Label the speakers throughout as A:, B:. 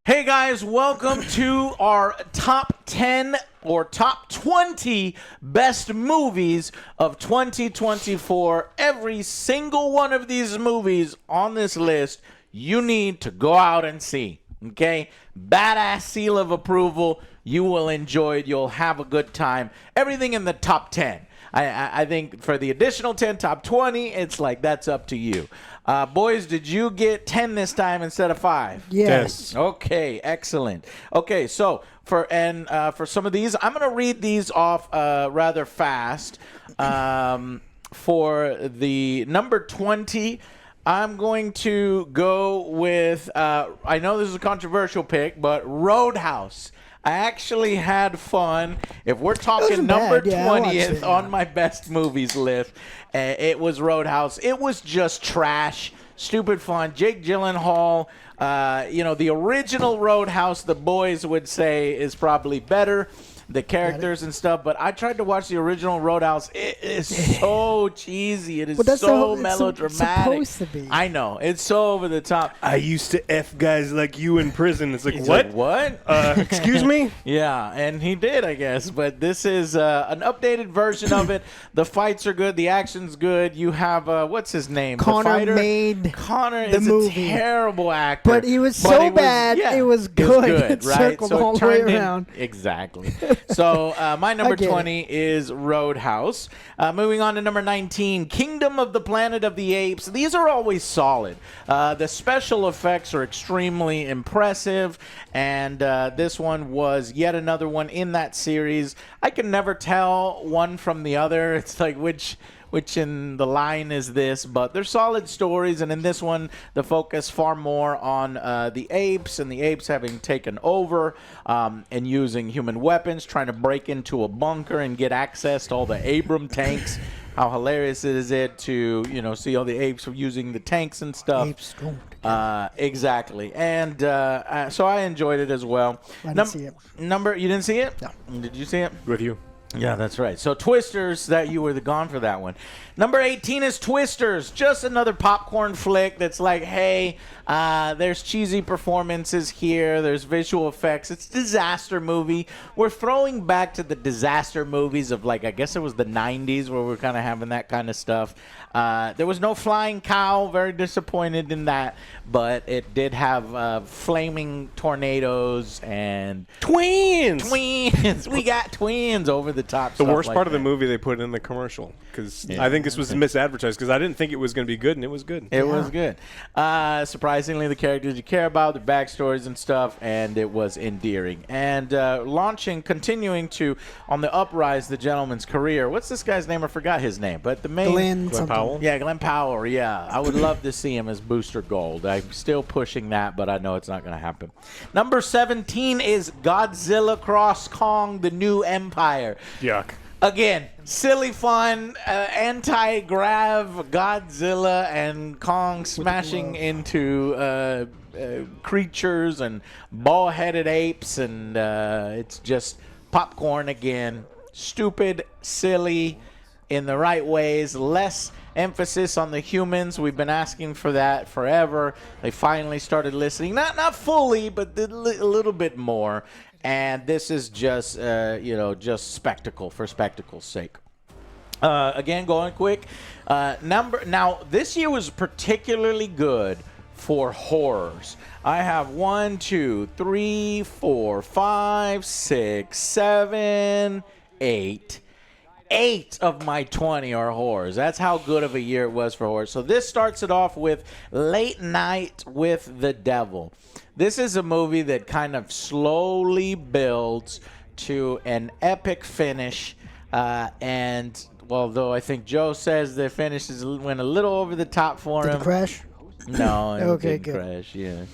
A: Hey guys, welcome to our top 10 or top 20 best movies of 2024. Every single one of these movies on this list, you need to go out and see. Okay? Badass seal of approval. You will enjoy it. You'll have a good time. Everything in the top 10. I think for the additional 10, top 20, it's like that's up to you. Boys, did you get 10 this time instead of 5?
B: Yes.
A: Okay, excellent. Okay, so for some of these, I'm going to read these off rather fast. For the number 20, I'm going to go with, I know this is a controversial pick, but Roadhouse. I actually had fun. If we're talking number 20th on my best movies list, it was Roadhouse. It was just trash, stupid fun. Jake Gyllenhaal, the original Roadhouse, the boys would say is probably better. The characters and stuff, but I tried to watch the original Roadhouse. It is so cheesy. It is so melodramatic.
B: It's supposed to be.
A: I know. It's so over the top.
C: I used to F guys like you in prison. It's like,
A: He's
C: what?
A: like, what?
C: Excuse me?
A: Yeah, and he did, I guess. But this is an updated version of it. The fights are good. The action's good. You have, what's his name?
B: Connor made
A: Connor
B: the
A: is
B: movie.
A: a terrible actor.
B: But he was so bad, it was good. It
A: right?
B: circled
A: So
B: all the way around.
A: Exactly. So my number 20 is Roadhouse. Moving on to number 19, Kingdom of the Planet of the Apes. These are always solid. The special effects are extremely impressive, and this one was yet another one in that series. I can never tell one from the other. It's like which in the line is this, but they're solid stories, and in this one the focus far more on the apes and the apes having taken over and using human weapons, trying to break into a bunker and get access to all the Abram tanks. How hilarious is it to see all the apes using the tanks and stuff.
B: Apes don't together.
A: Exactly, and so I enjoyed it as well.
B: I didn't see it.
A: You didn't see it?
B: No.
A: Did you see it?
C: With you.
A: Yeah, that's right. So Twisters, that you were gone for that one. Number 18 is Twisters. Just another popcorn flick that's like, hey, there's cheesy performances here. There's visual effects. It's a disaster movie. We're throwing back to the disaster movies of, like, I guess it was the 90s where we're kind of having that kind of stuff. There was no flying cow. Very disappointed in that. But it did have flaming tornadoes and...
C: Twins!
A: We got twins over the top.
C: The worst part of the movie they put in the commercial, because I think this was misadvertised, because I didn't think it was going to be good, and it was good.
A: It was good. Surprisingly, the characters you care about, their backstories and stuff, and it was endearing. And continuing on the uprise, the gentleman's career. What's this guy's name? I forgot his name, but the main...
B: Glenn
C: Powell?
A: Yeah, Glenn Powell, yeah. I would love to see him as Booster Gold. I'm still pushing that, but I know it's not going to happen. Number 17 is Godzilla Cross Kong, The New Empire.
C: Yuck.
A: Again, silly fun, anti-grav Godzilla and Kong smashing into creatures and ball-headed apes, and it's just popcorn again. Stupid, silly, in the right ways, less emphasis on the humans. We've been asking for that forever. They finally started listening. Not fully, but a little bit more. And this is just, just spectacle for spectacle's sake. Again, going quick. Now, this year was particularly good for horrors. I have 1, 2, 3, 4, 5, 6, 7, 8. 8 of my 20 are horrors. That's how good of a year it was for horrors. So this starts it off with Late Night with the Devil. This is a movie that kind of slowly builds to an epic finish. And although I think Joe says the finish went a little over the top for him.
B: Did it crash?
A: No, it
B: Okay,
A: didn't
B: good.
A: crash. Yeah.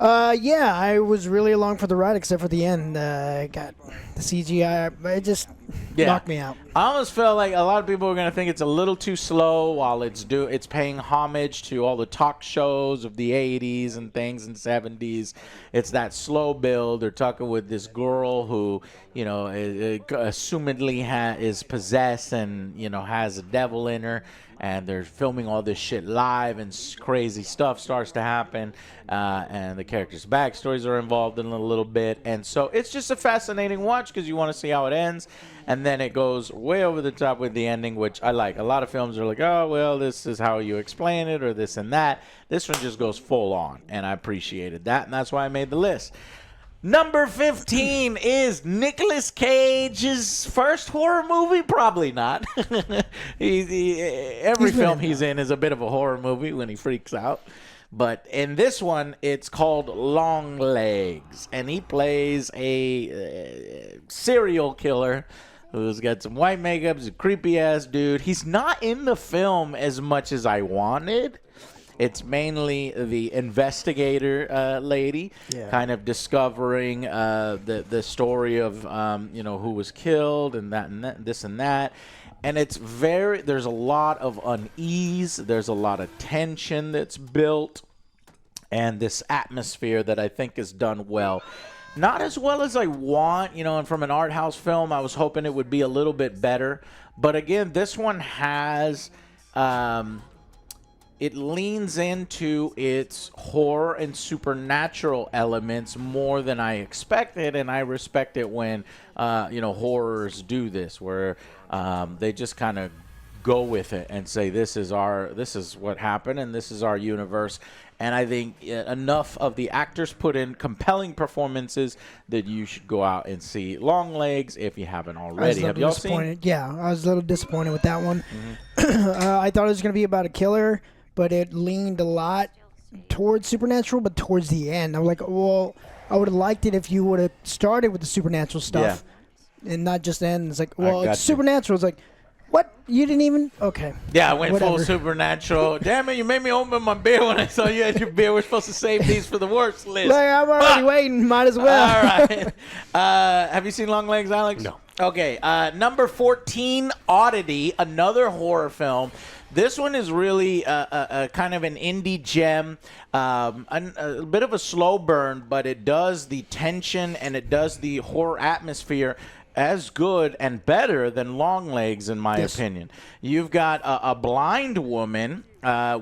B: Yeah, I was really along for the ride except for the end. Got the CGI, it just knocked me out.
A: I almost felt like a lot of people are going to think it's a little too slow while it's paying homage to all the talk shows of the 80s and things and 70s. It's that slow build. They're talking with this girl who, assumedly is possessed and, has a devil in her. and they're filming all this shit live, and crazy stuff starts to happen, and the characters' backstories are involved in a little bit, and so it's just a fascinating watch because you want to see how it ends, and then it goes way over the top with the ending, which I like. A lot of films are like, oh, well, this is how you explain it, or this and that. This one just goes full on, and I appreciated that, and that's why I made the list. Number 15 is Nicolas Cage's first horror movie. Probably not. Every film he's in is a bit of a horror movie when he freaks out. But in this one, it's called Longlegs, and he plays a serial killer who's got some white makeup, he's a creepy-ass dude. He's not in the film as much as I wanted. It's mainly the investigator lady, kind of discovering the story of who was killed and this and that. And there's a lot of unease, there's a lot of tension that's built, and this atmosphere that I think is done well. Not as well as I want, and from an art house film, I was hoping it would be a little bit better. But again, this one has... it leans into its horror and supernatural elements more than I expected, and I respect it when horrors do this, where they just kind of go with it and say this is what happened and this is our universe. And I think enough of the actors put in compelling performances that you should go out and see Longlegs if you haven't already. Have y'all seen?
B: Yeah, I was a little disappointed with that one. I thought it was going to be about a killer, but it leaned a lot towards supernatural, but towards the end. I'm like, well, I would have liked it if you would have started with the supernatural stuff and not just end. It's like, well, it's supernatural. It's like, what? You didn't even? Okay.
A: Yeah, I went full supernatural. Damn it, you made me open my beer when I saw you had your beer. We're supposed to save these for the worst list.
B: Like, I'm already waiting. Might as well.
A: All right. Have you seen Longlegs, Alex?
C: No.
A: Okay. Number 14, Oddity, another horror film. This one is really a kind of an indie gem, a bit of a slow burn, but it does the tension and it does the horror atmosphere as good and better than Longlegs, in my opinion. You've got a blind woman,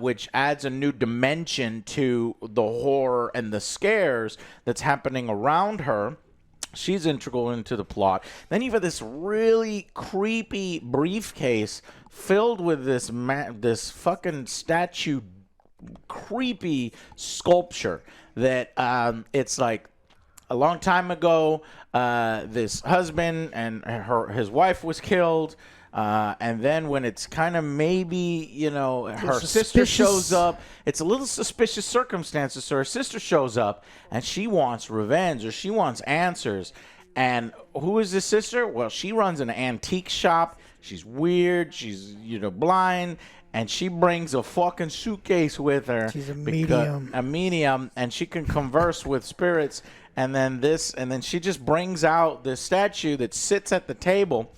A: which adds a new dimension to the horror and the scares that's happening around her. She's integral into the plot. Then you've got this really creepy briefcase filled with this fucking statue, creepy sculpture that it's like a long time ago, this husband and his wife was killed. And then when it's kind of maybe, her sister shows up, it's a little suspicious circumstances. So her sister shows up and she wants revenge or she wants answers. And who is this sister? Well, she runs an antique shop. She's weird. She's, blind. And she brings a fucking suitcase with her.
B: She's a medium.
A: A medium. And she can converse with spirits. And then she just brings out this statue that sits at the table.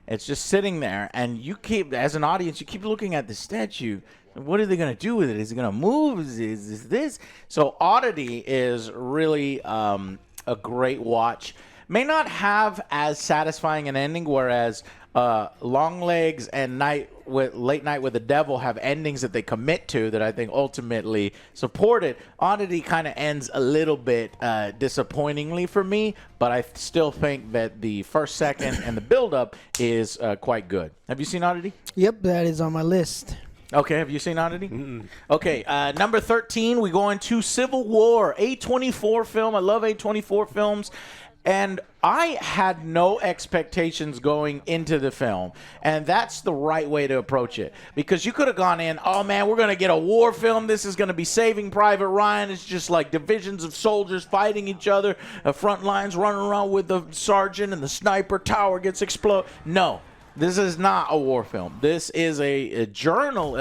A: It's just sitting there, and you keep, as an audience, you keep looking at the statue. What are they going to do with it? Is it going to move? Is this? So Oddity is really a great watch. May not have as satisfying an ending, whereas Longlegs and Late Night with the Devil have endings that they commit to that I think ultimately support it. Oddity kind of ends a little bit disappointingly for me, but I still think that the first, second, and the build-up is quite good. Have you seen Oddity?
B: Yep, that is on my list.
A: Okay, have you seen Oddity? Okay, number 13, we go into Civil War, A24 film. I love A24 films. And I had no expectations going into the film. And that's the right way to approach it. Because you could have gone in, oh, man, we're going to get a war film. This is going to be Saving Private Ryan. It's just like divisions of soldiers fighting each other. Front lines running around with the sergeant and the sniper tower gets exploded. No, this is not a war film. This is a journal,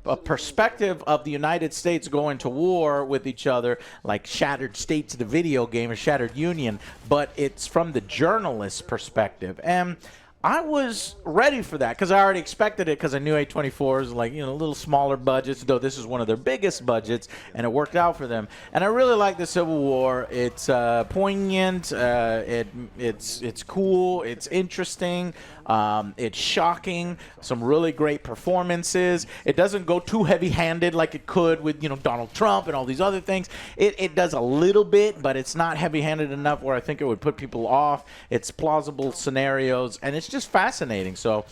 A: a perspective of the United States going to war with each other, like Shattered States, the video game, or Shattered Union, but it's from the journalist's perspective. And I was ready for that because I already expected it because I knew A24 is like, a little smaller budgets, though this is one of their biggest budgets, and it worked out for them. And I really like the Civil War. It's poignant. It's cool. It's interesting. It's shocking. Some really great performances. It doesn't go too heavy-handed like it could with, Donald Trump and all these other things. It does a little bit, but it's not heavy-handed enough where I think it would put people off. It's plausible scenarios, and it's just fascinating. So,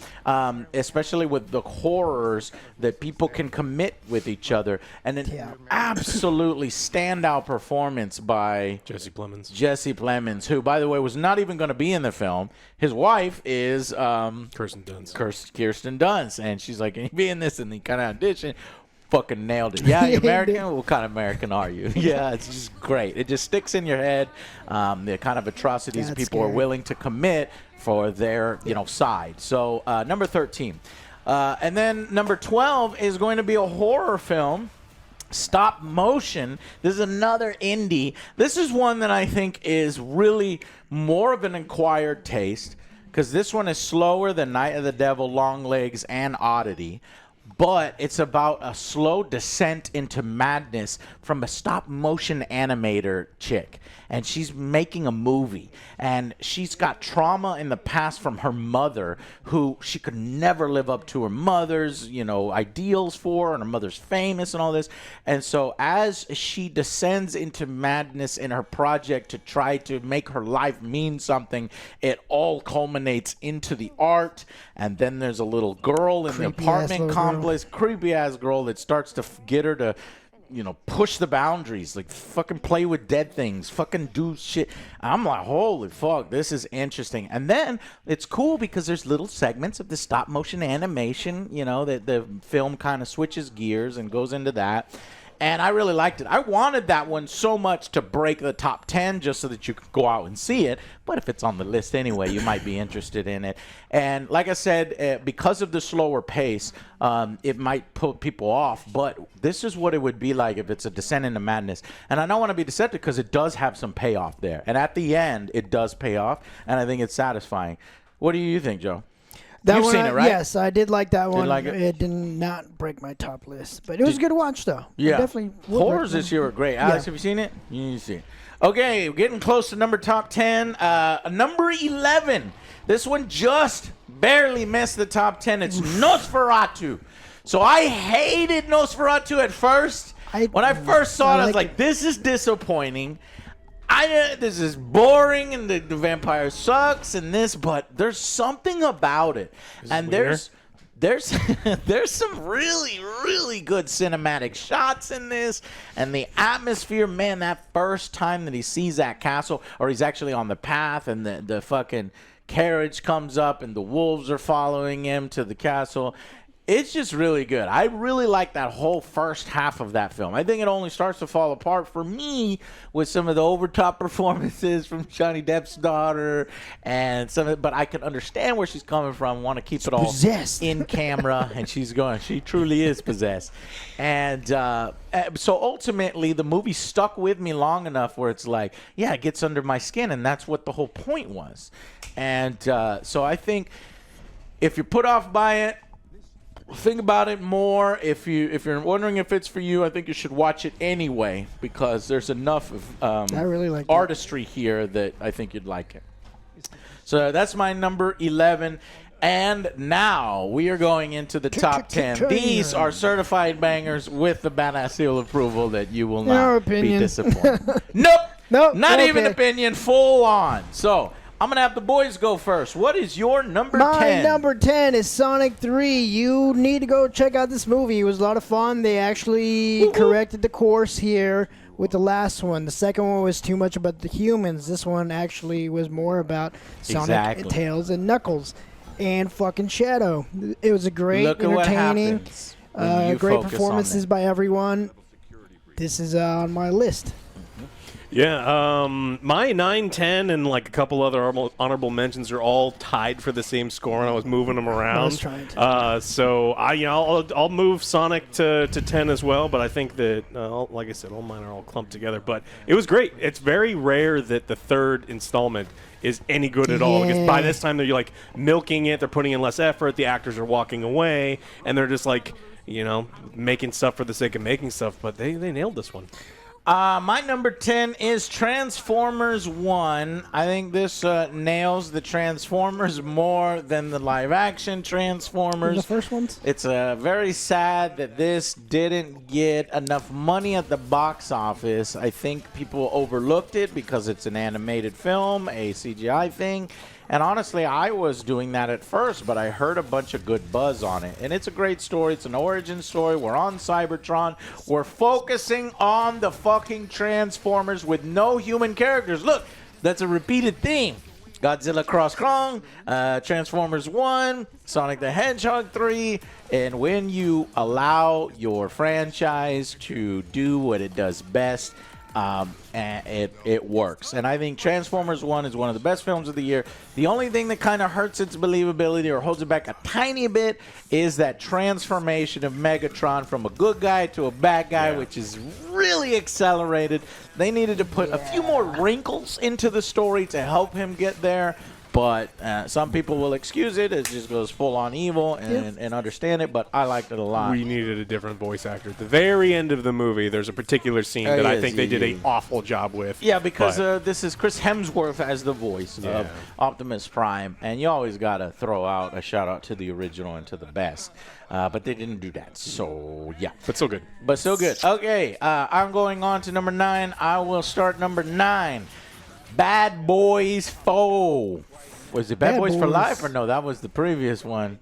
A: especially with the horrors that people can commit with each other, and an absolutely standout performance by
C: Jesse Plemons.
A: Jesse Plemons, who, by the way, was not even going to be in the film. His wife is
C: Kirsten Dunst.
A: Kirsten Dunst, and she's like, "Can you be in this?" And he kind of auditioned. Fucking nailed it. Yeah, you American? What kind of American are you? Yeah, it's just great. It just sticks in your head. The kind of atrocities people are willing to commit for their, side. So number 13. And then number 12 is going to be a horror film. Stop motion. This is another indie. This is one that I think is really more of an acquired taste because this one is slower than Night of the Devil, Longlegs, and Oddity. But it's about a slow descent into madness from a stop-motion animator chick. And she's making a movie. And she's got trauma in the past from her mother, who she could never live up to her mother's, ideals for, and her mother's famous and all this. And so as she descends into madness in her project to try to make her life mean something, it all culminates into the art. And then there's a little girl in the apartment complex, creepy-ass girl that starts to get her to push the boundaries, like fucking play with dead things, fucking do shit. I'm like, holy fuck, this is interesting. And then it's cool because there's little segments of the stop motion animation, that the film kind of switches gears and goes into that. And I really liked it. I wanted that one so much to break the top 10 just so that you could go out and see it. But if it's on the list anyway, you might be interested in it. And like I said, because of the slower pace, it might put people off. But this is what it would be like if it's a descent into madness. And I don't want to be deceptive because it does have some payoff there. And at the end, it does pay off. And I think it's satisfying. What do you think, Joe?
B: You've
A: seen it, right?
B: Yes, I did like that one.
A: Like it?
B: It did not break my top list, but it was good to watch, though.
A: Yeah,
B: I definitely
A: horrors this year were great. Alex, have you seen it? You need to see it. Okay, getting close to top 10. Number 11. This one just barely missed the top 10. It's Nosferatu. So I hated Nosferatu at first. When I first saw it, I was like, this is disappointing. This is boring, and the vampire sucks, and but there's something about it, and there's some really, really good cinematic shots in this, and the atmosphere. Man, that first time that he sees that castle, or he's actually on the path, and the fucking carriage comes up, and the wolves are following him to the castle. It's just really good. I really like that whole first half of that film. I think it only starts to fall apart for me with some of the overtop performances from Johnny Depp's daughter and some of it, but I can understand where she's coming from. Want to keep it all
B: possessed
A: in camera, and she truly is possessed. And so ultimately, the movie stuck with me long enough where it's like, yeah, it gets under my skin, and that's what the whole point was. And so I think if you're put off by it, think about it more. If you're wondering if it's for you, I think you should watch it anyway because there's enough of
B: I really like
A: artistry here that I think you'd like it. So that's my number 11. And now we are going into the top 10. These are certified bangers with the badass seal approval that you will not be disappointed. Nope. Not even opinion. Full on. So I'm going to have the boys go first. What is your number 10?
B: My number 10 is Sonic 3. You need to go check out this movie. It was a lot of fun. They actually corrected the course here with the last one. The second one was too much about the humans. This one actually was more about Sonic, Tails, and Knuckles, and fucking Shadow. It was a great, entertaining, great performances by everyone. This is on my list.
C: Yeah, my 9, 10, and like a couple other honorable mentions are all tied for the same score, and I was moving them around.
B: I was trying to.
C: So I'll move Sonic to 10 as well, but I think that, like I said, all mine are all clumped together. But it was great. It's very rare that the third installment is any good at all, because by this time they're like milking it, they're putting in less effort, the actors are walking away, and they're just like, making stuff for the sake of making stuff. But they nailed this one.
A: My number 10 is Transformers 1. I think this nails the Transformers more than the live-action Transformers.
B: The first ones?
A: It's very sad that this didn't get enough money at the box office. I think people overlooked it because it's an animated film, a CGI thing. And honestly, I was doing that at first, but I heard a bunch of good buzz on it. And it's a great story. It's an origin story. We're on Cybertron. We're focusing on the fucking Transformers with no human characters. Look, that's a repeated theme. Godzilla Cross Kong, Transformers 1, Sonic the Hedgehog 3. And when you allow your franchise to do what it does best, and it works. And I think Transformers 1 is one of the best films of the year. The only thing that kind of hurts its believability or holds it back a tiny bit is that transformation of Megatron from a good guy to a bad guy, which is really accelerated. They needed to put a few more wrinkles into the story to help him get there. But some people will excuse it. It just goes full-on evil and understand it. But I liked it a lot.
C: We needed a different voice actor. At the very end of the movie, there's a particular scene that I think they did an awful job with.
A: Yeah, because this is Chris Hemsworth as the voice of Optimus Prime. And you always got to throw out a shout-out to the original and to the best. But they didn't do that. So, yeah.
C: But still good.
A: But still good. Okay, I'm going on to number 9. I will start number 9. Bad Boys 4. Was it Bad Boys for Life or no? That was the previous one.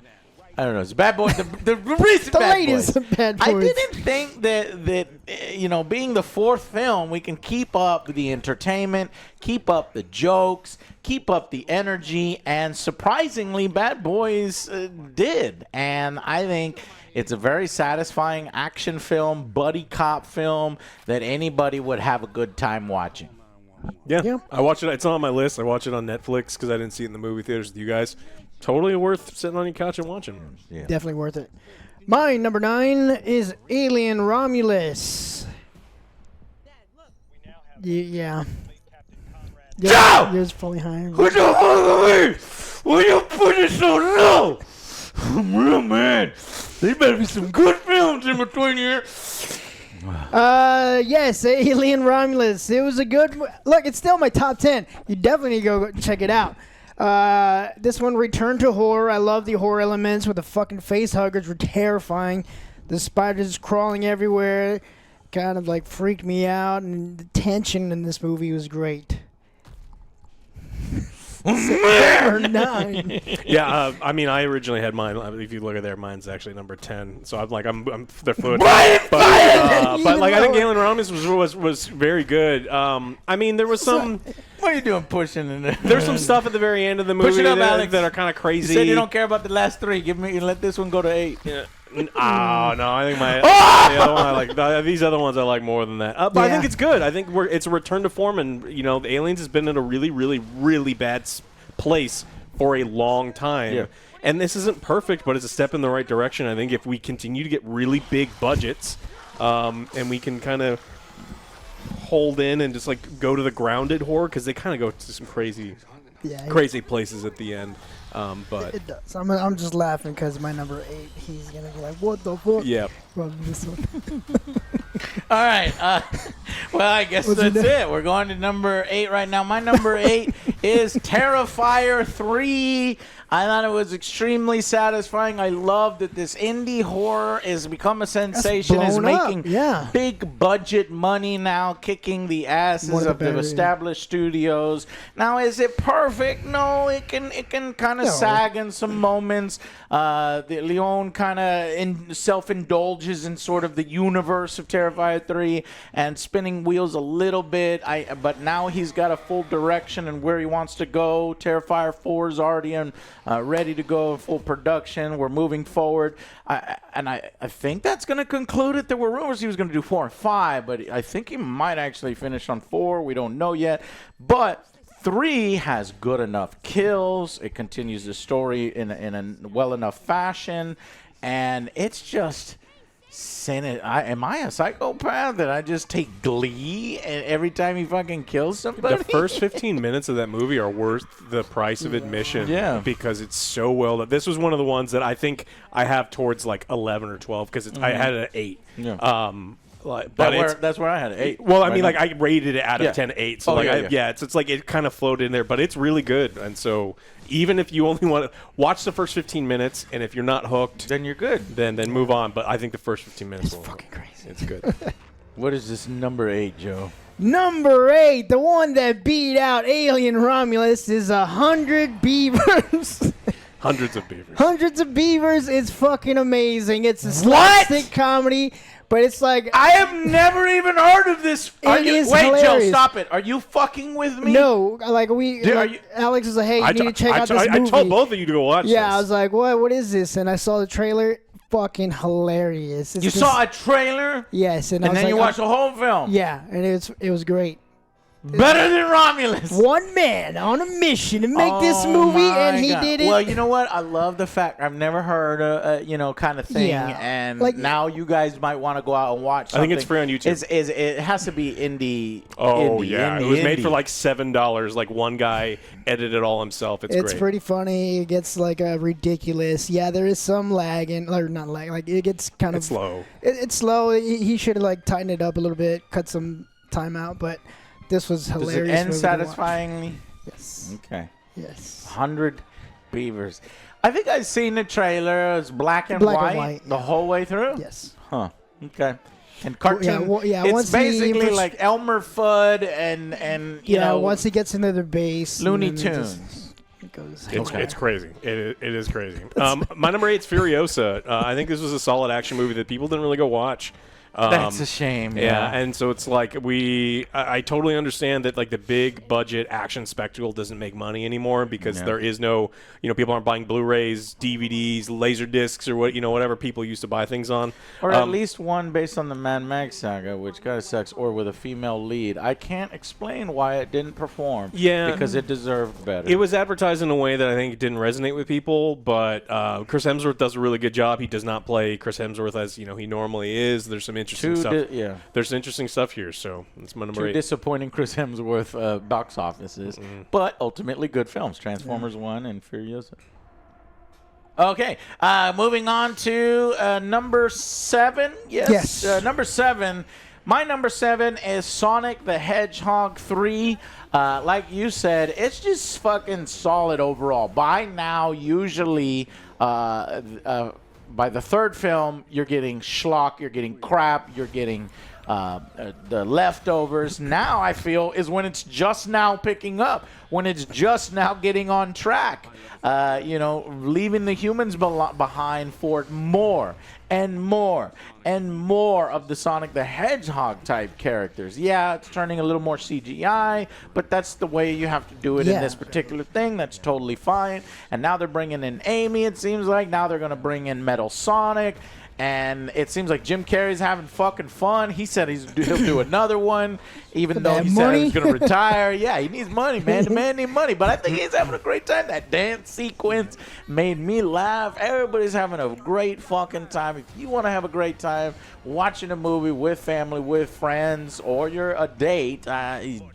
A: I don't know. It's Bad Boys. The recent
B: the
A: Bad
B: latest
A: Boys.
B: Bad Boys.
A: I didn't think that being the fourth film, we can keep up the entertainment, keep up the jokes, keep up the energy, and surprisingly, Bad Boys did. And I think it's a very satisfying action film, buddy cop film that anybody would have a good time watching.
C: Yeah, I watch it. It's on my list. I watch it on Netflix because I didn't see it in the movie theaters with you guys. Totally worth sitting on your couch and watching.
A: Yeah.
B: Definitely worth it. My number 9 is Alien Romulus. Yeah.
A: No!
B: Yours fully high.
A: What the fuck are we? Why you put it so low? I'm real mad. There better be some good films in between here.
B: Yes, Alien Romulus. It was a good... Look, it's still my top 10. You definitely need to go check it out. This one returned to horror. I love the horror elements with the fucking face huggers were terrifying. The spiders crawling everywhere kind of like freaked me out, and the tension in this movie was great. Number 9.
C: Yeah, I mean, I originally had mine. If you look at there, mine's actually number 10. So I'm they're fluid. But like, I think Alien Romulus was very good. I mean, there was some.
A: What are you doing pushing in there?
C: There's some stuff at the very end of the movie
A: Push it up, Alex.
C: that are kind of crazy.
A: You said you don't care about the last 3. Let this one go to 8.
C: Yeah. Oh no! I think the other one I like. These other ones I like more than that. But I think it's good. I think it's a return to form, and the Aliens has been in a really, really, really bad place for a long time.
A: Yeah.
C: And this isn't perfect, but it's a step in the right direction. I think if we continue to get really big budgets, and we can kind of hold in and just like go to the grounded horror, because they kind of go to some crazy places at the end. But
B: it does. I'm just laughing because my number 8, he's gonna be like, "What the fuck?"
C: Yeah.
B: From this one.
A: All right. Well, I guess that's it. We're going to number 8 right now. My number 8 is Terrifier 3. I thought it was extremely satisfying. I love that this indie horror has become a sensation. Is making big budget money now, kicking the asses of the established studios. Now, is it perfect? No, it can kind of sag in some moments. The Leon kind of self-indulges in sort of the universe of Terrifier 3 and spinning wheels a little bit. But now he's got a full direction and where he wants wants to go. Terrifier 4 is already ready to go in full production. We're moving forward. I think that's going to conclude it. There were rumors he was going to do 4 and 5, but I think he might actually finish on 4. We don't know yet. But 3 has good enough kills. It continues the story in a well enough fashion. And it's just... am I a psychopath that I just take glee every time he fucking kills somebody?
C: The first 15 minutes of that movie are worth the price of admission because it's so well done. This was one of the ones that I think I have towards like 11 or 12 because I had it at 8.
A: Yeah. That's where I had it. 8.
C: Well, I mean, like I rated it out of 10 8. So it's like it kind of floated in there, but it's really good. And so even if you only want to watch the first 15 minutes, and if you're not hooked,
A: then you're good.
C: Then move on. But I think the first 15 minutes
B: it's fucking crazy.
C: It's good.
A: What is this number 8, Joe?
B: Number 8, the one that beat out Alien Romulus, is 100 Beavers.
C: Hundreds of beavers.
B: Hundreds of beavers. It's fucking amazing. It's a slapstick comedy. But it's like...
A: I have never even heard of this.
B: Wait,
A: hilarious. Joe, stop it. Are you fucking with me?
B: No. Alex was like, hey, you need to check out this movie.
C: I told both of you to go watch this.
B: Yeah, I was like, what is this? And I saw the trailer. Fucking hilarious.
A: You saw a trailer?
B: Yes. And
A: then you watched the whole film?
B: Yeah, and it was great.
A: Better than Romulus.
B: One man on a mission to make this movie, and he did it.
A: Well, you know what? I love the fact I've never heard a kind of thing, and now you guys might want to go out and watch something.
C: I think it's free on YouTube.
A: It has to be indie.
C: Oh,
A: indie,
C: yeah. It was made for like $7. Like one guy edited it all himself. It's great.
B: Pretty funny. It gets like ridiculous. Yeah, there is some lag, or not lag. Like it gets kind of
C: slow.
B: It's slow. He should have like tightened it up a little bit, cut some time out, but. This was hilarious.
A: Does it end satisfyingly?
B: Yes.
A: Okay.
B: Yes.
A: 100 beavers. I think I've seen the trailer. It's black and white the whole way through?
B: Yes.
A: Huh. Okay. And cartoon.
B: It's
A: basically like Elmer Fudd and you know.
B: Once he gets into the base.
A: Looney Tunes.
C: It's crazy. It is crazy. My number 8 is Furiosa. I think this was a solid action movie that people didn't really go watch.
A: That's a shame. Yeah,
C: and so it's like I totally understand that like the big budget action spectacle doesn't make money anymore because there is no, people aren't buying Blu-rays, DVDs, laser discs, or whatever people used to buy things on.
A: Or at least one based on the Mad Max Saga, which kind of sucks, or with a female lead. I can't explain why it didn't perform.
C: Yeah,
A: because it deserved better.
C: It was advertised in a way that I think it didn't resonate with people, but Chris Hemsworth does a really good job. He does not play Chris Hemsworth as he normally is. There's some interesting stuff. There's interesting stuff here, so that's my number 8.
A: Disappointing Chris Hemsworth box offices, but ultimately good films. Transformers 1 and Furiosa. Okay, moving on to number 7. Yes. Number 7. My number 7 is Sonic the Hedgehog 3. Like you said, it's just fucking solid overall. By now, usually... by the third film, you're getting schlock, you're getting crap, you're getting the leftovers. Now, I feel, is when it's just now picking up, when it's just now getting on track. Leaving the humans behind for more and more and more of the Sonic the Hedgehog type characters. Yeah, it's turning a little more CGI, but that's the way you have to do it in this particular thing. That's totally fine. And now they're bringing in Amy, it seems like. Now they're going to bring in Metal Sonic. And it seems like Jim Carrey's having fucking fun. He said he'll do another one, even though he said he was going to retire. Yeah, he needs money, man. The man needs money. But I think he's having a great time. That dance sequence made me laugh. Everybody's having a great fucking time. If you want to have a great time watching a movie with family, with friends, or you're a date,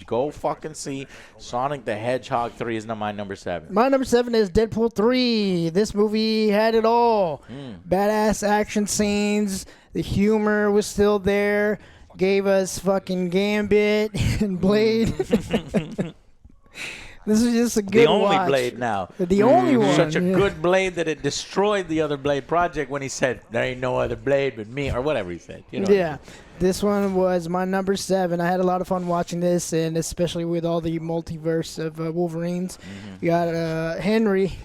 A: go fucking see Sonic the Hedgehog 3 is my number 7.
B: My number 7 is Deadpool 3. This movie had it all. Badass action scenes. The humor was still there. Gave us fucking Gambit and Blade. This is just a good
A: The only
B: watch.
A: Blade now.
B: The only one.
A: Such a good Blade that it destroyed the other Blade project when he said, there ain't no other Blade but me, or whatever he said.
B: Yeah. This one was my number 7. I had a lot of fun watching this, and especially with all the multiverse of Wolverines. You got Henry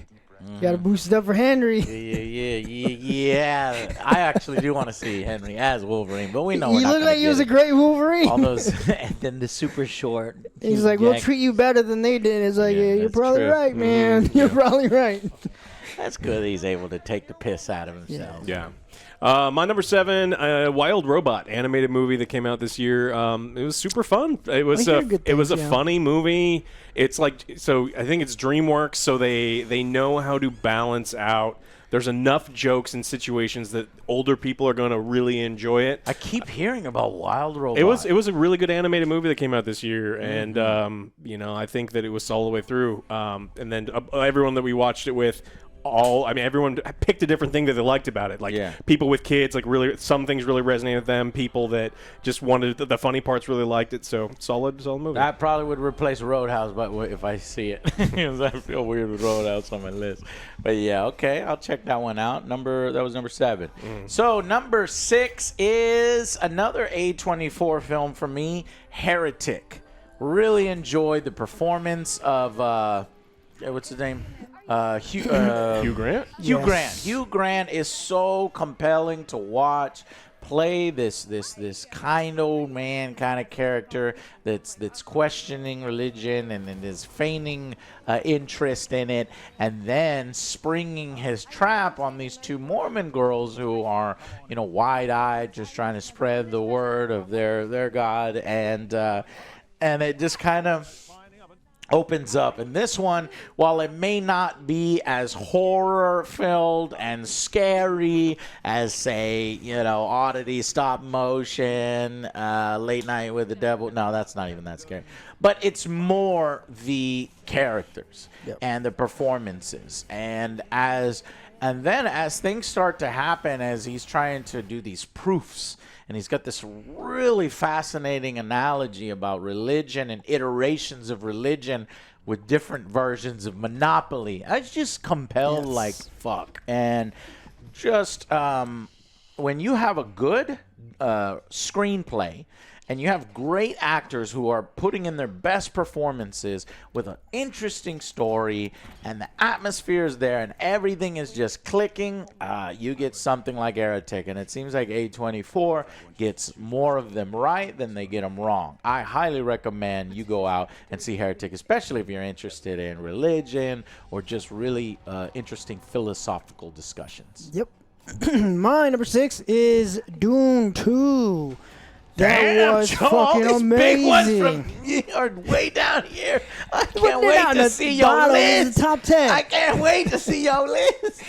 B: Got to boost it up for Henry.
A: Yeah. I actually do want to see Henry as Wolverine, but we know we're
B: He
A: not
B: looked like he was a great Wolverine.
A: all those, and then the super short.
B: He's like, we'll treat you better than they did. It's like,
A: Yeah,
B: yeah, you're
A: that's
B: probably
A: true.
B: right, man. You're probably right.
A: That's good. He's able to take the piss out of himself.
C: Yeah. My number 7, Wild Robot, animated movie that came out this year. It was super fun. It was
B: hear good
C: it was a
B: things, yeah.
C: funny movie. It's like, so I think it's DreamWorks, so they know how to balance out. There's enough jokes and situations that older people are going to really enjoy it.
A: I keep hearing about Wild Robot.
C: It was a really good animated movie that came out this year, and I think that it was all the way through. And then everyone that we watched it with. Everyone picked a different thing that they liked about it. Like people with kids, like really, some things really resonated with them. People that just wanted the funny parts really liked it. So solid movie.
A: That probably would replace Roadhouse, but if I see it, because I feel weird with Roadhouse on my list. But yeah, okay, I'll check that one out. That was number 7. So number 6 is another A24 film for me, Heretic. Really enjoyed the performance of what's his name? Hugh
C: Grant?
A: Hugh
B: Yes.
A: Grant. Hugh Grant is so compelling to watch. Play this kind old man kind of character that's questioning religion and is feigning interest in it, and then springing his trap on these 2 Mormon girls who are wide-eyed, just trying to spread the word of their God, and it just kind of opens up. And this one, while it may not be as horror-filled and scary as, say, Oddity, stop motion, Late Night with the Devil. No, that's not even that scary. But it's more the characters and the performances. And then as things start to happen, as he's trying to do these proofs, and he's got this really fascinating analogy about religion and iterations of religion with different versions of Monopoly. I was just compelled like fuck. And just when you have a good screenplay and you have great actors who are putting in their best performances with an interesting story, and the atmosphere is there, and everything is just clicking, you get something like Heretic. And it seems like A24 gets more of them right than they get them wrong. I highly recommend you go out and see Heretic, especially if you're interested in religion or just really interesting philosophical discussions.
B: Yep. My number 6 is Dune 2. That
A: Damn,
B: was
A: Joe,
B: fucking
A: all these big ones
B: amazing.
A: from you are way down here. I
B: Putting
A: can't
B: it
A: wait
B: out
A: to
B: at
A: see
B: the
A: your
B: bottom of the
A: list.
B: top 10.
A: I can't wait to see your list.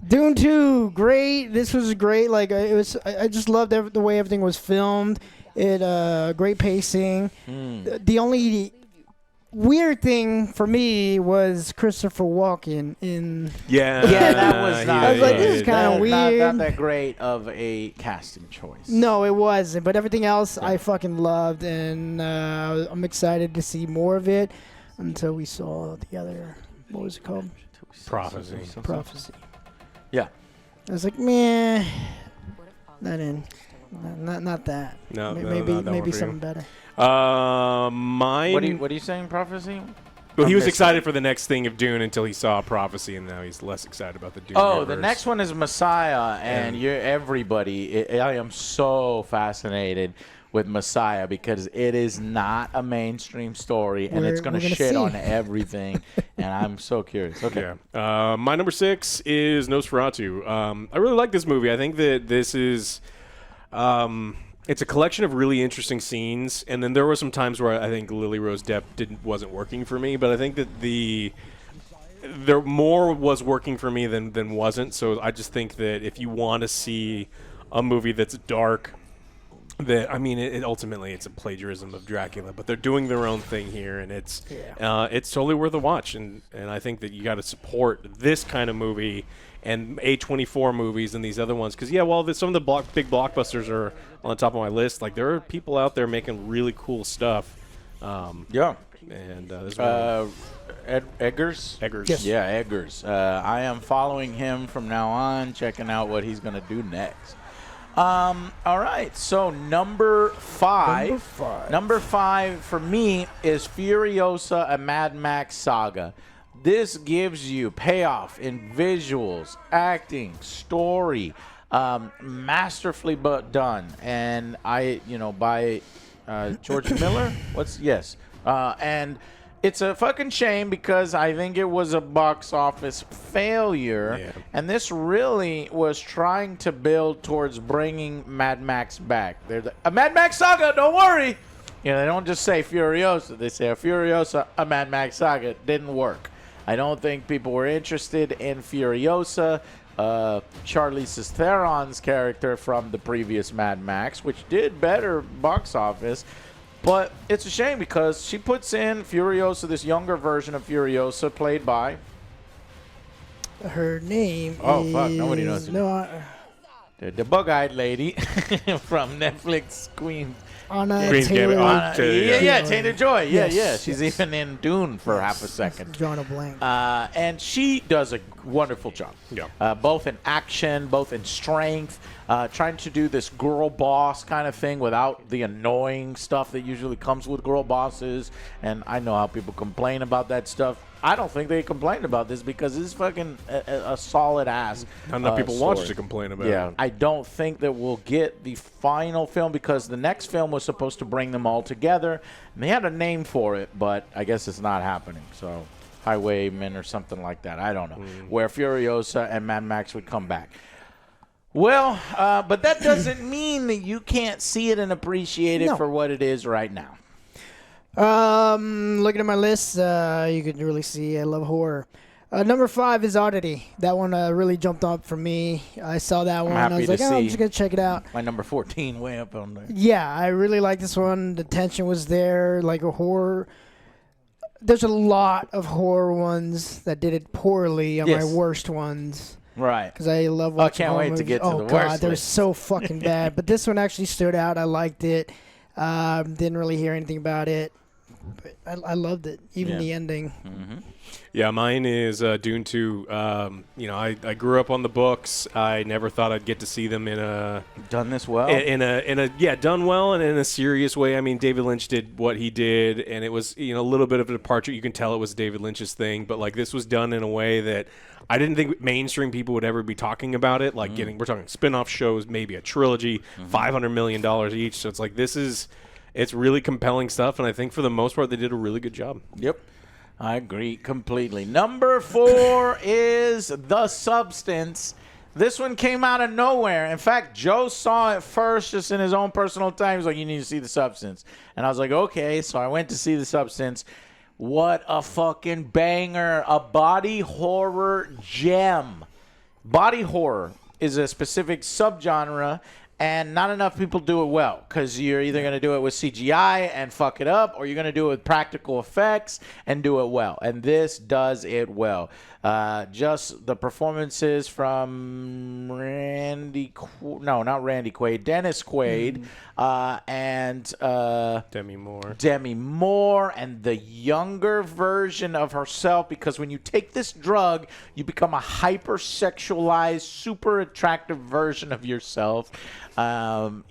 B: Dune 2, great. This was great. Like it was. I just loved the way everything was filmed. It great pacing. The only weird thing for me was Christopher Walken in.
C: Yeah,
A: that was not.
B: I was like, this is kinda
A: not
B: weird.
A: that great of a casting choice.
B: No, it wasn't. But everything else I fucking loved, and I'm excited to see more of it. Until we saw the other, what was it called?
C: Prophecy.
B: Prophecy.
A: Yeah.
B: I was like, meh, not in. Not that.
C: No,
B: maybe
C: not that one for you.
B: something better.
C: Mine.
A: What are you saying, Prophecy?
C: Well, he was
A: missing.
C: excited for the next thing of Dune until he saw Prophecy, and now he's less excited about the Dune.
A: Oh,
C: universe.
A: the next one is Messiah, and you're everybody. I am so fascinated with Messiah because it is not a mainstream story, and it's going to shit
B: see.
A: on everything, and I'm so curious. Okay.
C: Yeah. My number 6 is Nosferatu. I really like this movie. I think that this is... it's a collection of really interesting scenes, and then there were some times where I think Lily Rose Depp wasn't working for me, but I think that there more was working for me than wasn't. So I just think that if you want to see a movie that's dark, that it ultimately it's a plagiarism of Dracula, but they're doing their own thing here, and it's totally worth a watch. And I think that you got to support this kind of movie and A24 movies and these other ones, because some of the big blockbusters are on the top of my list. Like, there are people out there making really cool stuff.
A: Yeah.
C: And this
A: Eggers?
C: Eggers.
B: Yes.
A: Yeah, Eggers. I am following him from now on, checking out what he's going to do next. All right, so number 5. Number 5 for me is Furiosa, a Mad Max Saga. This gives you payoff in visuals, acting, story, masterfully done. And by George Miller. And it's a fucking shame because I think it was a box office failure.
C: Yeah.
A: And this really was trying to build towards bringing Mad Max back. They're a Mad Max Saga, don't worry. They don't just say Furiosa. They say a Furiosa, a Mad Max Saga. It didn't work. I don't think people were interested in Furiosa. Charlize Theron's character from the previous Mad Max, which did better box office. But it's a shame because she puts in Furiosa, this younger version of Furiosa, played by...
B: Her name
A: Oh, fuck. Nobody knows.
B: No,
A: The bug-eyed lady from Netflix Queen.
B: Anna
C: Queen's
B: Taylor.
C: Gambit.
A: Taylor Joy.
B: Yes,
A: Yeah. She's
B: yes.
A: even in Dune for half a second.
B: Drawing a blank.
A: And she does a wonderful job.
C: Yeah.
A: Both in action, both in strength, trying to do this girl boss kind of thing without the annoying stuff that usually comes with girl bosses. And I know how people complain about that stuff. I don't think they complained about this because it's fucking a solid ass.
C: Not enough people
A: story.
C: watch to complain about
A: Yeah,
C: it.
A: I don't think that we'll get the final film because the next film was supposed to bring them all together. And they had a name for it, but I guess it's not happening. So, Highwaymen or something like that. I don't know. Where Furiosa and Mad Max would come back. Well, but that doesn't mean that you can't see it and appreciate it for what it is right now.
B: Looking at my list, you can really see I love horror. Number 5 is Oddity. That one really jumped up for me. I saw that one. I
A: happy
B: was
A: to
B: like, I'm
A: see.
B: just going to check it out.
A: My number 14 way up on there.
B: Yeah, I really like this one. The tension was there, like a horror. There's a lot of horror ones that did it poorly on my worst ones.
A: Right.
B: Because I love watching
A: can't
B: horror
A: wait to
B: movies.
A: get to
B: oh,
A: the
B: God,
A: worst
B: they're
A: list.
B: so fucking bad. But this one actually stood out. I liked it. Didn't really hear anything about it. But I loved it, even the ending.
A: Mm-hmm.
C: Yeah, mine is Dune 2. I grew up on the books. I never thought I'd get to see them in a
A: Done this well?
C: done well and in a serious way. I mean, David Lynch did what he did, and it was a little bit of a departure. You can tell it was David Lynch's thing, but like this was done in a way that I didn't think mainstream people would ever be talking about it. Like we're talking spin-off shows, maybe a trilogy, $500 million each. So it's like it's really compelling stuff, and I think for the most part they did a really good job.
A: Yep. I agree completely. Number 4 is The Substance. This one came out of nowhere. In fact, Joe saw it first just in his own personal time. He was like, you need to see The Substance. And I was like, okay. So I went to see The Substance. What a fucking banger. A body horror gem. Body horror is a specific subgenre. And not enough people do it well because you're either going to do it with CGI and fuck it up, or you're going to do it with practical effects and do it well. And this does it well. Just the performances from Dennis Quaid, and Demi Moore, and the younger version of herself. Because when you take this drug, you become a hypersexualized, super attractive version of yourself. But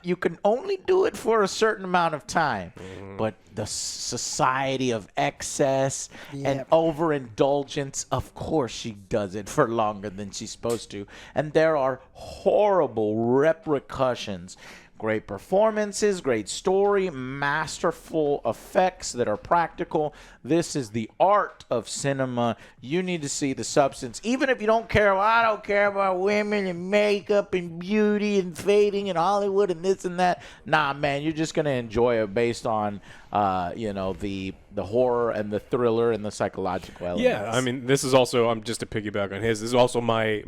A: you can only do it for a certain amount of time. But the society of excess and overindulgence, of course she does it for longer than she's supposed to. And there are horrible repercussions. Great performances, great story, masterful effects that are practical. This is the art of cinema. You need to see The Substance. Even if you don't care, I don't care about women and makeup and beauty and fading and Hollywood and this and that. Nah, man, you're just going to enjoy it based on, the horror and the thriller and the psychological elements.
C: Yeah, I mean, this is also, I'm just to piggyback on his, this is also my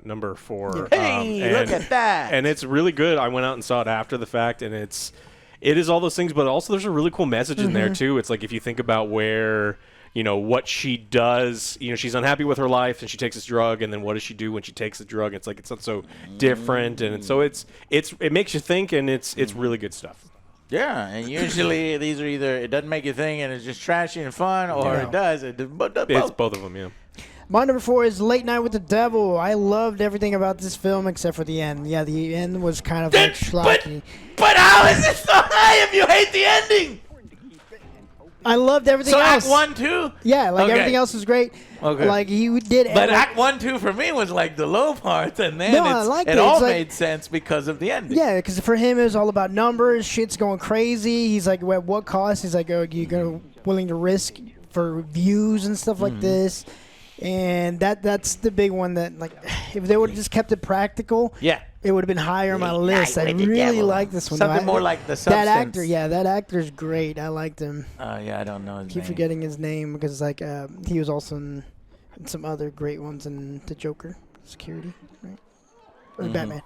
C: number 4.
A: Hey, look at that.
C: And it's really good. I went out and saw it after the fact, and it is all those things, but also there's a really cool message in there, too. It's like if you think about where, what she does, she's unhappy with her life, and she takes this drug, and then what does she do when she takes the drug? It's like, it's not so different, and so it makes you think, and it's really good stuff.
A: Yeah, and usually these are either it doesn't make you think and it's just trashy and fun, or it does. It's both
C: of them, yeah.
B: My number 4 is Late Night with the Devil. I loved everything about this film except for the end. Yeah, the end was kind of like schlocky.
A: But how is it so high if you hate the ending?
B: I loved everything
A: So
B: else.
A: Act 1, 2?
B: Yeah, like
A: Okay.
B: everything else was great.
A: Okay.
B: Like he did.
A: But
B: like,
A: Act 1, 2 for me was like the low parts, and then
B: No, I liked
A: it
B: it.
A: all
B: It's like-
A: made sense because of the ending.
B: Yeah, because for him it was all about numbers. Shit's going crazy. He's like, at what cost? He's like, oh, you're gonna willing to risk for views and stuff like this. And that's the big one that, like, if they would have just kept it practical,
A: Yeah.
B: it would have been higher on my list. I
A: with the
B: really
A: devil.
B: like this one.
A: Something
B: though.
A: more like the
B: that
A: substance.
B: actor. Yeah, that actor's great. I liked him.
A: Yeah, I don't know his
B: Keep
A: name.
B: forgetting his name because like he was also in some other great ones in the Joker, Security, right? Or Batman.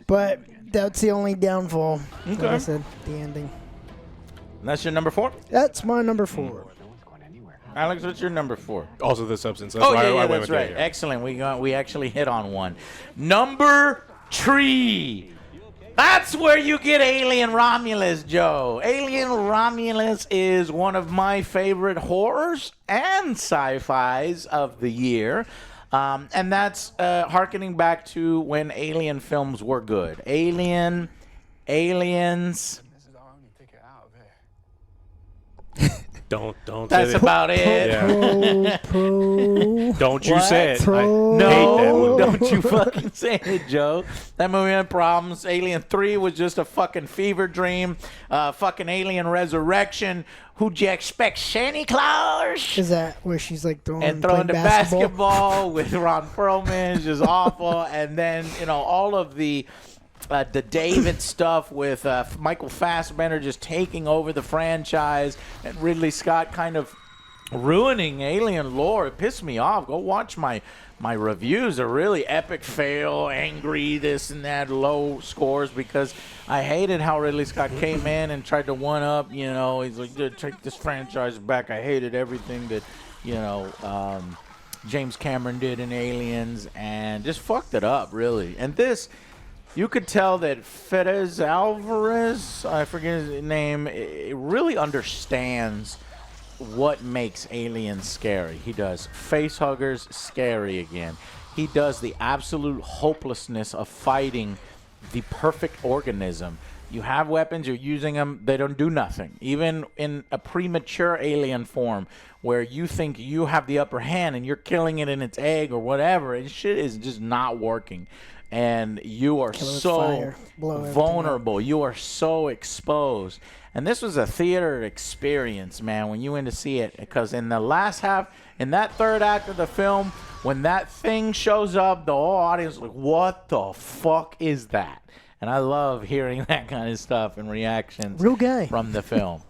B: But that's the only downfall. Like I
A: Okay.
B: said, the ending.
A: And that's your number 4?
B: That's my number 4.
A: Alex, what's your number 4?
C: Also the substance. That's
A: Oh,
C: why
A: yeah,
C: I went
A: that's
C: with
A: right.
C: that,
A: Excellent. We actually hit on one. Number 3. That's where you get Alien Romulus, Joe. Alien Romulus is one of my favorite horrors and sci-fis of the year. And that's hearkening back to when Alien films were good. Aliens.
C: Don't
A: That's
C: say that.
A: about it.
C: Yeah.
B: Pro.
C: Don't you
A: What?
C: say it.
B: Pro.
C: I hate that
A: No,
C: one.
A: don't you fucking say it, Joe. That movie had problems. Alien 3 was just a fucking fever dream. Fucking Alien Resurrection. Who'd you expect? Santa Claus?
B: Is that where she's like throwing
A: And the
B: basketball?
A: basketball with Ron Perlman is just awful. And then, all of the David stuff with Michael Fassbender just taking over the franchise and Ridley Scott kind of ruining alien lore. It pissed me off. Go watch my reviews. Are really epic fail, angry, this and that, low scores, because I hated how Ridley Scott came in and tried to one up. He's like, "Dude, take this franchise back." I hated everything that James Cameron did in Aliens and just fucked it up, really. And this, you could tell that Fedez Alvarez, I forget his name, it really understands what makes aliens scary. He does facehuggers scary again. He does the absolute hopelessness of fighting the perfect organism. You have weapons, you're using them, they don't do nothing. Even in a premature alien form where you think you have the upper hand and you're killing it in its egg or whatever, and shit is just not working. And you are
B: Kill it with
A: so
B: fire, blow everything
A: vulnerable. You are so exposed. And this was a theater experience, man, when you went to see it. Because in the last half, in that third act of the film, when that thing shows up, the whole audience is like, what the fuck is that? And I love hearing that kind of stuff and reactions
B: Real guy.
A: from the film.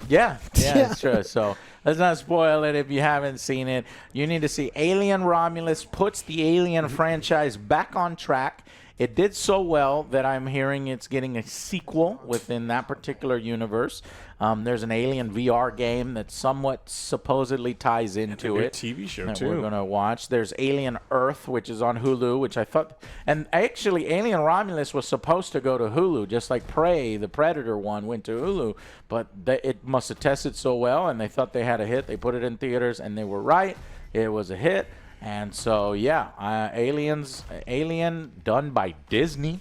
A: Yeah, it's true. So let's not spoil it if you haven't seen it. You need to see Alien Romulus puts the Alien franchise back on track. It did so well that I'm hearing it's getting a sequel within that particular universe. There's an Alien VR game that somewhat supposedly ties into
C: new
A: it.
C: TV show,
A: that
C: too.
A: we're going to watch. There's Alien Earth, which is on Hulu, which I thought... And actually, Alien Romulus was supposed to go to Hulu, just like Prey, the Predator one, went to Hulu. But it must have tested so well, and they thought they had a hit. They put it in theaters, and they were right. It was a hit. And so, yeah, Alien, done by Disney,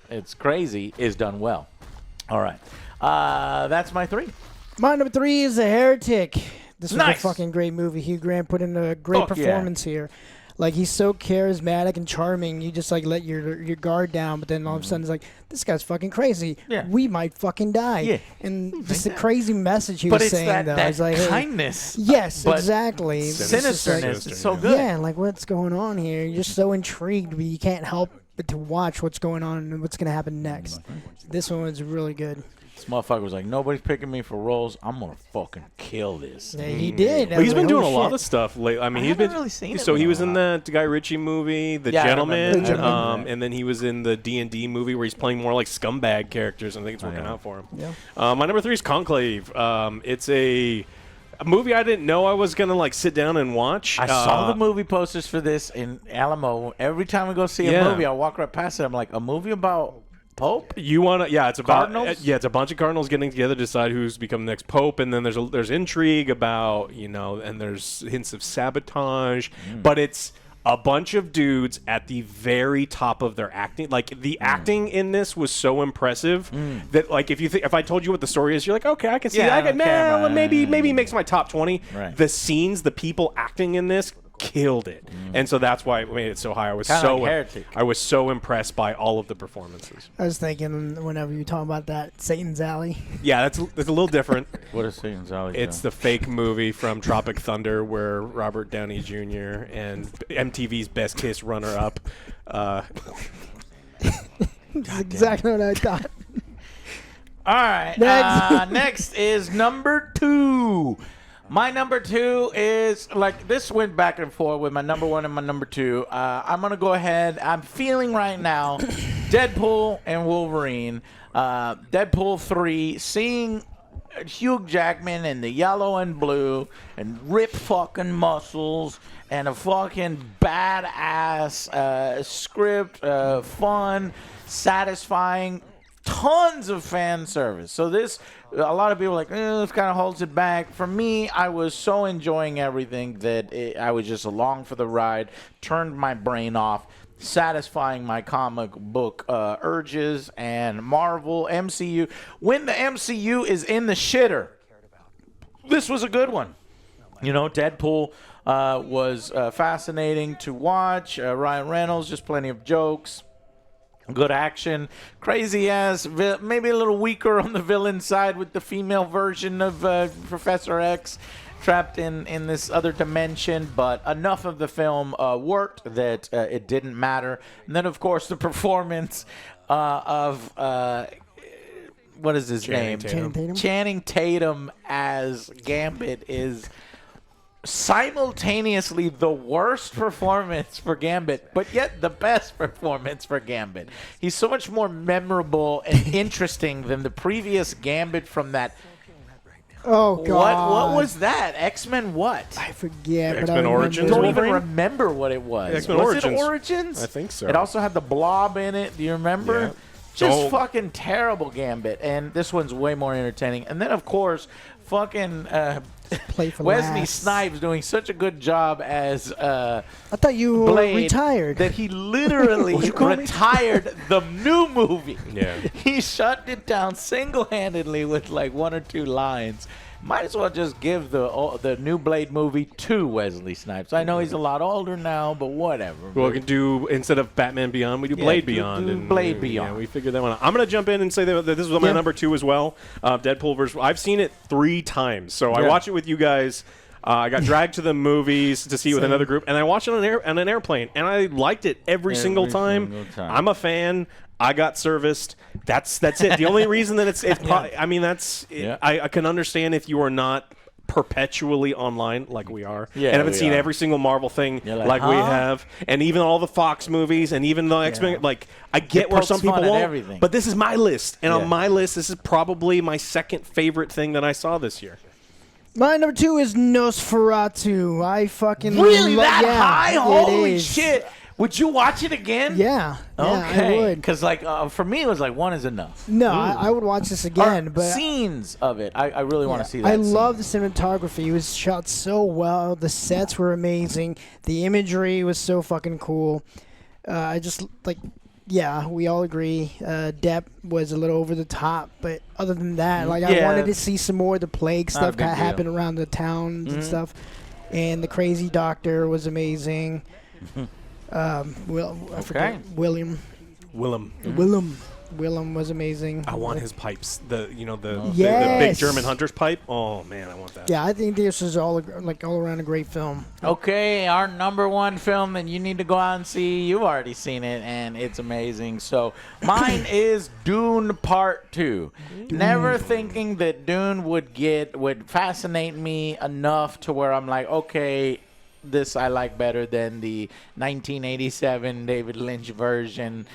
A: it's crazy, is done well. All right. That's my 3.
B: My number 3 is The Heretic. This was
A: Nice.
B: a fucking great movie. Hugh Grant put in a great
A: Fuck yeah.
B: performance here. Like, he's so charismatic and charming. You just, like, let your guard down, but then all of a sudden it's like, this guy's fucking crazy.
A: Yeah.
B: We might fucking die.
A: Yeah.
B: And just the crazy message he
A: But
B: was
A: it's
B: saying,
A: that,
B: though.
A: that
B: It's like, hey,
A: kindness.
B: yes,
A: but
B: exactly. It's just like-
A: Sinisterness. It's so
C: Yeah.
A: good.
B: Yeah, like, what's going on here? You're just so intrigued, but you can't help but to watch what's going on and what's going to happen next. This one was really good.
A: This motherfucker was like, nobody's picking me for roles. I'm going to fucking kill this.
B: Yeah, he did. I
C: Well, he's
B: was
C: been
B: like,
C: doing a
B: holy
C: lot
B: shit.
C: of stuff lately. I mean,
A: I
C: he's been
A: haven't really seen it
C: so
A: in
C: he
A: a
C: was in
A: while.
C: the Guy Ritchie movie, The
A: Yeah, I
C: Gentleman,
A: remember The Gentleman.
C: and then he was in the D&D movie where he's playing more like scumbag characters. I think it's working
A: yeah.
C: out for him.
B: Yeah.
C: My number 3 is Conclave. It's a movie I didn't know I was gonna like sit down and watch.
A: I saw the movie posters for this in Alamo. Every time we go see a
C: Yeah.
A: movie, I walk right past it. I'm like, a movie about Pope?
C: You want to? Yeah, it's about
A: Cardinals?
C: yeah, it's a bunch of cardinals getting together to decide who's become the next pope, and then there's intrigue about and there's hints of sabotage, but it's a bunch of dudes at the very top of their acting. Like the acting in this was so impressive that like if I told you what the story is, you're like, okay, I can see that. Maybe makes my top 20.
A: Right.
C: The scenes, the people acting in this killed it, and so that's why it made it so high. I was
A: Heretic.
C: I was so impressed by all of the performances.
B: I was thinking whenever you talk about that Satan's Alley.
C: Yeah, that's a little different.
A: What is Satan's Alley?
C: It's the fake movie from Tropic Thunder where Robert Downey Jr. and MTV's Best Kiss runner-up.
B: That's exactly what I thought.
A: All right.
B: Next.
A: Next is number 2. My number 2 is, like, this went back and forth with my number 1 and my number 2. I'm going to go ahead. I'm feeling right now Deadpool and Wolverine. Deadpool 3, seeing Hugh Jackman in the yellow and blue and ripped fucking muscles and a fucking badass script, fun, satisfying, tons of fan service. So this, a lot of people are like, this kind of holds it back. For me, I was so enjoying everything that I was just along for the ride, turned my brain off, satisfying my comic book urges, and Marvel, MCU. When the MCU is in the shitter, this was a good one. You know, Deadpool was fascinating to watch. Ryan Reynolds, just plenty of jokes. Good action, crazy ass, maybe a little weaker on the villain side with the female version of Professor X trapped in this other dimension, but enough of the film worked that it didn't matter. And then, of course, the performance of what is his name? Channing Tatum as Gambit is simultaneously the worst performance for Gambit, but yet the best performance for Gambit. He's so much more memorable and interesting than the previous Gambit from that.
B: Oh God!
A: What was that? X-Men what?
B: I forget.
C: X-Men Origins.
A: I don't
C: Wolverine?
A: even remember what it was.
C: X-Men
A: Was
C: Origins.
A: it Origins?
C: I think so.
A: It also had the Blob in it. Do you remember?
C: Yeah.
A: Just fucking terrible Gambit. And this one's way more entertaining. And then, of course, fucking
B: Play for
A: Wesley
B: laughs.
A: Snipes doing such a good job as
B: I thought you were
A: Blade
B: retired.
A: that he literally retired the new movie.
C: Yeah.
A: He shut it down single-handedly with like 1 or 2 lines. Might as well just give the new Blade movie to Wesley Snipes. I know he's a lot older now, but whatever.
C: Well, we can do, instead of Batman Beyond, we do Blade Beyond.
A: do Blade Beyond.
C: Yeah, we figured that one out. I'm going to jump in and say that this was my number 2 as well. Deadpool versus... I've seen it 3 times, so I watch it with you guys. I got dragged to the movies to see it with another group, and I watched it on an airplane, and I liked it every single time. I'm a fan. I got serviced. That's it. The only reason that I mean, I can understand if you are not perpetually online like we are, and haven't seen every single Marvel thing like we have, and even all the Fox movies, and even the X-Men. Like, I get where some people won't, but this is my list, and on my list, this is probably my second favorite thing that I saw this year.
B: My number 2 is Nosferatu. I fucking
A: Really that
B: high?
A: Holy shit! Would you watch it again?
B: Yeah,
A: Okay.
B: I would.
A: Because like for me, it was like 1 is enough.
B: No, I would watch this again. But
A: scenes of it, I really want to see that.
B: I love the cinematography. It was shot so well. The sets were amazing. The imagery was so fucking cool. I just like. Yeah, we all agree. Depp was a little over the top, but other than that, like I wanted to see some more of the plague stuff that happened around the towns and stuff. And the crazy doctor was amazing. I forget Willem was amazing.
C: I want his pipes. The
B: Yes.
C: big German hunter's pipe. Oh man, I want that.
B: Yeah, I think this is all around a great film.
A: Okay, our number 1 film that you need to go out and see. You've already seen it, and it's amazing. So mine is Dune Part 2. Never thinking that Dune would fascinate me enough to where I'm like, okay, this I like better than the 1987 David Lynch version,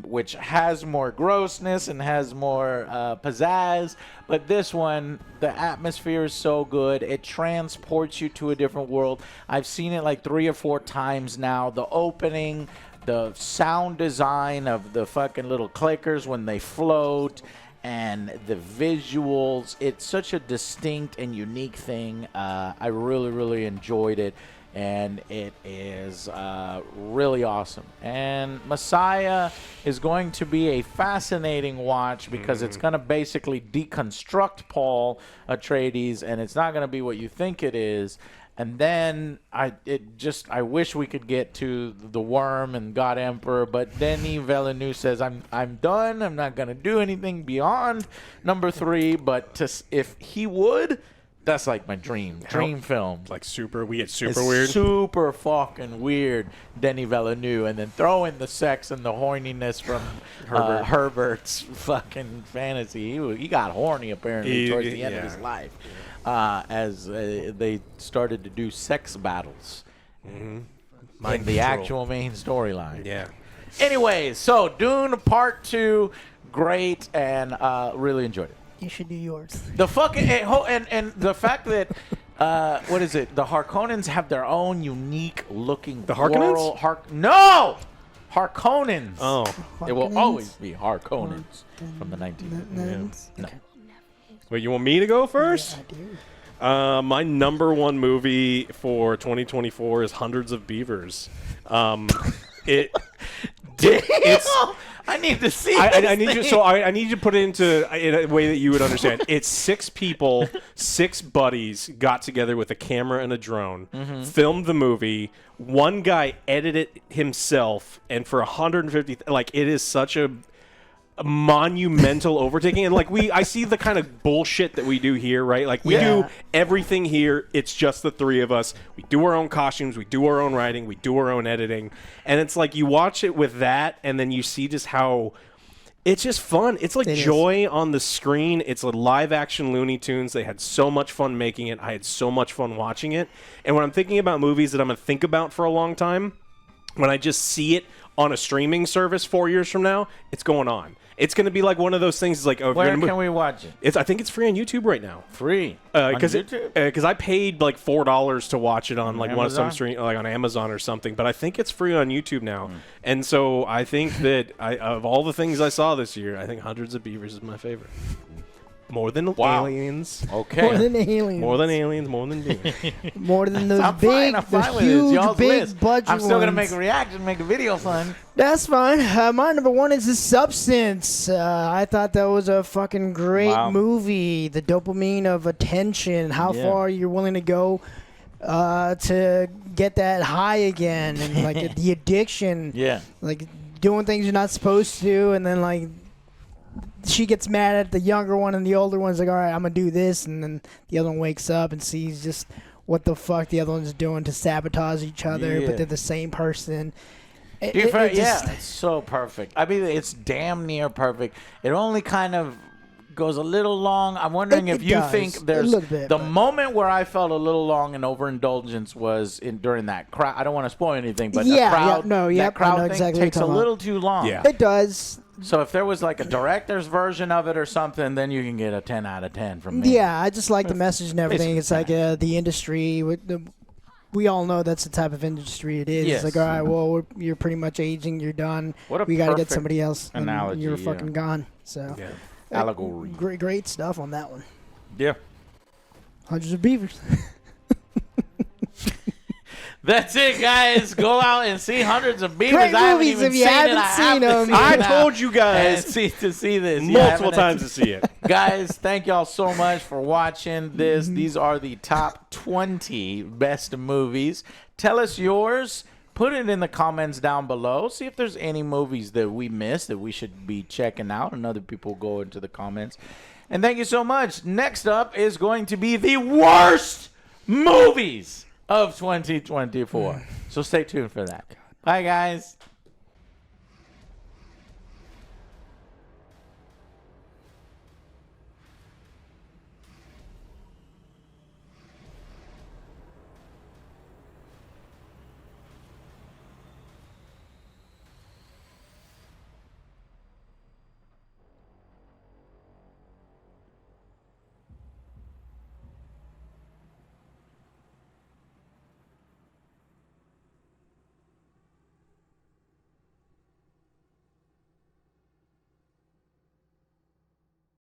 A: which has more grossness and has more pizzazz. But this one, the atmosphere is so good. It transports you to a different world. I've seen it like 3 or 4 times now. The opening, the sound design of the fucking little clickers when they float, and the visuals. It's such a distinct and unique thing. I really, really enjoyed it. and it is really awesome. And Messiah is going to be a fascinating watch because it's going to basically deconstruct Paul Atreides, and it's not going to be what you think it is. And then I wish we could get to the Worm and God Emperor, but Denis Villeneuve says I'm done. I'm not going to do anything beyond number 3. But if he would. That's like my dream film.
C: Like super weird.
A: Super fucking weird, Denis Villeneuve, and then throw in the sex and the horniness from Herbert's fucking fantasy. He got horny apparently towards the end of his life, as they started to do sex battles in the actual main storyline.
C: Yeah.
A: Anyways, so Dune Part 2, great, and really enjoyed it.
B: You should do yours.
A: The fucking and the fact that what is it? The Harkonnens have their own unique looking.
C: The Harkonnens?
A: No, Harkonnens.
C: Oh,
A: it will always be Harkonnens from the 1900s. No.
C: Wait, you want me to go first?
B: Yeah, I do.
C: My number 1 movie for 2024 is Hundreds of Beavers.
A: I need to see.
C: I need you. So I need you to put it in a way that you would understand. It's 6 people, 6 buddies got together with a camera and a drone, filmed the movie. One guy edited it himself, and for 150, like it is such a monumental overtaking. And like I see the kind of bullshit that we do here, right? Like we do everything here. It's just the 3 of us. We do our own costumes. We do our own writing. We do our own editing. And it's like you watch it with that, and then you see just how it's just fun. It's like joy on the screen. It's a live action Looney Tunes. They had so much fun making it. I had so much fun watching it. And when I'm thinking about movies that I'm going to think about for a long time, when I just see it on a streaming service 4 years from now, it's going on. It's going to be like one of those things. It's like,
A: where can we watch it?
C: I think it's free on YouTube right now.
A: Free on YouTube?
C: Because I paid like $4 to watch it on like some stream, like on Amazon or something. But I think it's free on YouTube now. And so I think that of all the things I saw this year, I think Hundreds of Beavers is my favorite. More than aliens.
A: Okay.
B: More than aliens.
C: More than aliens. More than Dune.
B: More than those
A: I'm
B: big,
A: fine with
B: huge,
A: y'all's
B: big
A: list.
B: budget
A: I'm still gonna
B: ones.
A: make a reaction, make a video fun.
B: That's fine. My number 1 is The Substance. I thought that was a fucking great movie. The dopamine of attention, how far you're willing to go to get that high again, and like the addiction.
A: Yeah.
B: Like doing things you're not supposed to, and then like she gets mad at the younger one, and the older one's like, all right, I'm going to do this. And then the other one wakes up and sees just what the fuck the other one's doing to sabotage each other, but they're the same person.
A: It's so perfect. I mean, it's damn near perfect. It only kind of goes a little long. I'm wondering if you think there's the moment where I felt a little long and overindulgence was during that crowd. I don't want to spoil anything, but that crowd thing takes a little too long.
B: Yeah. It does.
A: So if there was like a director's version of it or something, then you can get a 10 out of 10 from me.
B: Yeah, I just like the message and everything. It's like the industry. We all know that's the type of industry it is.
A: Yes.
B: It's like, all right, well, you're pretty much aging. You're done. We got to get somebody else.
A: Analogy,
B: you're fucking gone. So,
A: allegory.
B: Great stuff on that one.
A: Yeah.
B: Hundreds of Beavers.
A: That's it, guys. Go out and see Hundreds of Beavers.
B: Great
A: I
B: movies if you haven't seen them.
C: I told you guys
A: to see this
C: multiple times to see it.
A: Guys, thank y'all so much for watching this. These are the top 20 best movies. Tell us yours. Put it in the comments down below. See if there's any movies that we missed that we should be checking out, and other people go into the comments. And thank you so much. Next up is going to be the worst movies of 2024. So stay tuned for that. Bye, guys.